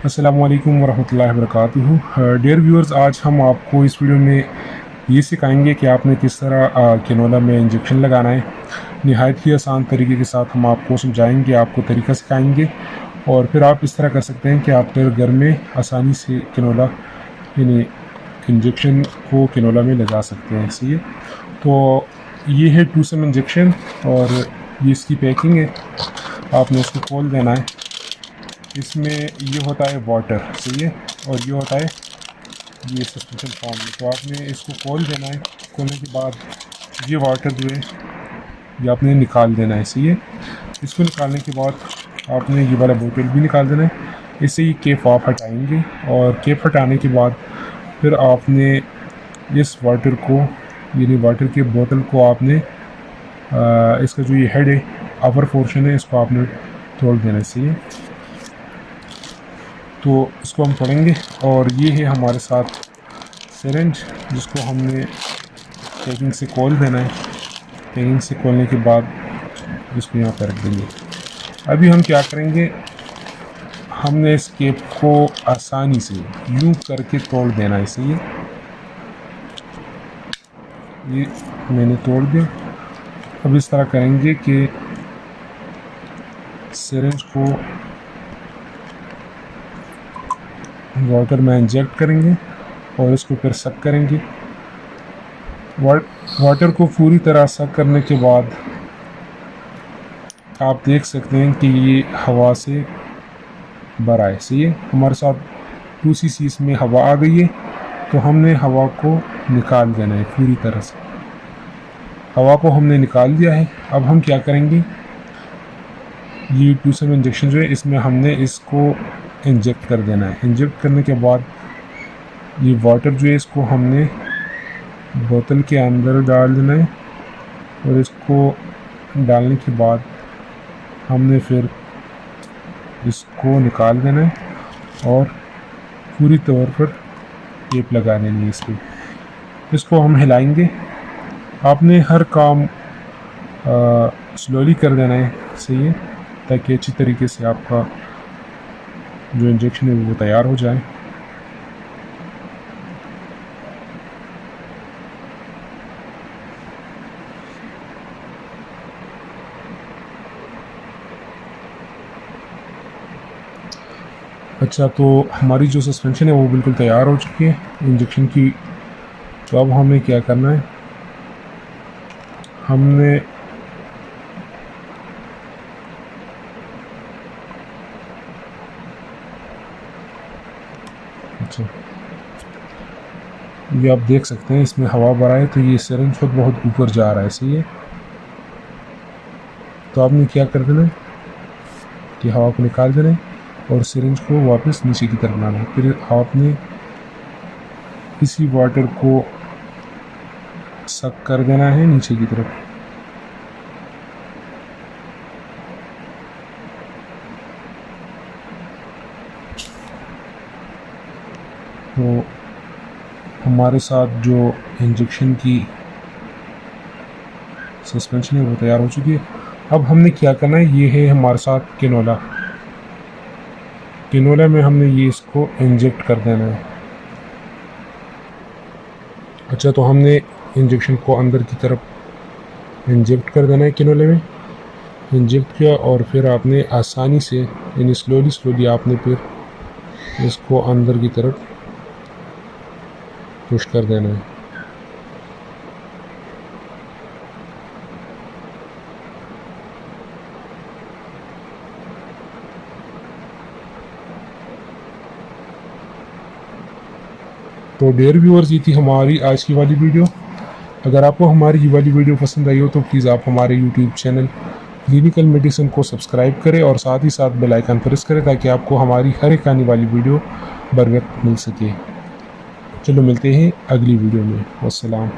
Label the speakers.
Speaker 1: अस्सलामुअलैकुम वरहमतुल्लाहि वबरकातुहू। Dear viewers, आज हम आपको इस वीडियो में ये सिखाएंगे कि आपने किस तरह कैनोला में इंजेक्शन लगाना है। नहायत ही आसान तरीके के साथ हम आपको समझाएंगे, आपको तरीका सिखाएंगे और फिर आप इस तरह कर सकते हैं कि आप फिर घर में आसानी से कैनोला यानी इंजेक्शन को कैनोला में लगा सकते हैं। सही है, तो ये है 2 इंजेक्शन और ये इसकी पैकिंग है। आपने इसको खोल देना है। इसमें ये होता है वाटर, सही है, और ये होता है ये सस्पेंशन फॉर्म में। तो आपने इसको खोल देना है। खोलने के बाद ये वाटर जो है ये आपने निकाल देना है। सही है, इसको निकालने के बाद आपने ये वाला बोतल भी निकाल देना है। इससे ये केप आप हटाएंगे और केप हटाने के बाद फिर आपने इस वाटर को यानी वाटर के बोतल को आपने इसका जो ये हेड है, अपर पोर्शन है, इसको आपने तोड़ देना है। सही है, तो इसको हम तोड़ेंगे और ये है हमारे साथ सिरिंज, जिसको हमने पैकिंग से खोल देना है। पैकिंग से खोलने के बाद इसको यहाँ पर रख देंगे। अभी हम क्या करेंगे, हमने इस केप को आसानी से यूं करके तोड़ देना है। सही है, ये मैंने तोड़ दिया। अब इस तरह करेंगे कि सिरिंज को वाटर में इंजेक्ट करेंगे और इसको फिर सक करेंगे। वाटर को पूरी तरह सक करने के बाद आप देख सकते हैं कि ये हवा से भरा है। सही है, हमारे साथ 2 cc इसमें हवा आ गई है, तो हमने हवा को निकाल देना है। पूरी तरह से हवा को हमने निकाल दिया है। अब हम क्या करेंगे, ये 2 इंजेक्शन जो है इसमें हमने इसको इंजेक्ट कर देना है। इंजेक्ट करने के बाद ये वाटर जो है इसको हमने बोतल के अंदर डाल देना है और इसको डालने के बाद हमने फिर इसको निकाल देना है और पूरी तौर पर टेप लगा देनी है इस पर। इसको हम हिलाएंगे। आपने हर काम स्लोली कर देना है। सही है, ताकि अच्छी तरीके से आपका जो इंजेक्शन है वो तैयार हो जाए। अच्छा, तो हमारी जो सस्पेंशन है वो बिल्कुल तैयार हो चुकी है इंजेक्शन की। तो अब हमें क्या करना है, हमने अच्छा ये आप देख सकते हैं इसमें हवा भरा है, तो ये सिरिंज खुद बहुत ऊपर जा रहा है। सही है, तो आपने क्या कर देना है कि हवा को निकाल देना है और सिरिंज को वापस नीचे की तरफ लाना है। फिर आपने इसी वाटर को सक कर देना है नीचे की तरफ। तो हमारे साथ जो इंजेक्शन की सस्पेंशन है वो तैयार हो चुकी है। अब हमने क्या करना है, ये है हमारे साथ कैनोला। कैनोला में हमने ये इसको इंजेक्ट कर देना है। अच्छा, तो हमने इंजेक्शन को अंदर की तरफ इंजेक्ट कर देना है। कैनोले में इंजेक्ट किया और फिर आपने आसानी से यानी स्लोली आपने फिर इसको अंदर की तरफ पुश कर देना है। तो डियर व्यूअर्स, ये थी हमारी आज की वाली वीडियो। अगर आपको हमारी ये वाली वीडियो पसंद आई हो तो प्लीज़ आप हमारे यूट्यूब चैनल क्लिनिकल मेडिसिन को सब्सक्राइब करें और साथ ही साथ बेल आइकन प्रेस करें ताकि आपको हमारी हर एक आने वाली वीडियो बर वक्त मिल सके। चलो मिलते हैं अगली वीडियो में। वस्सलाम।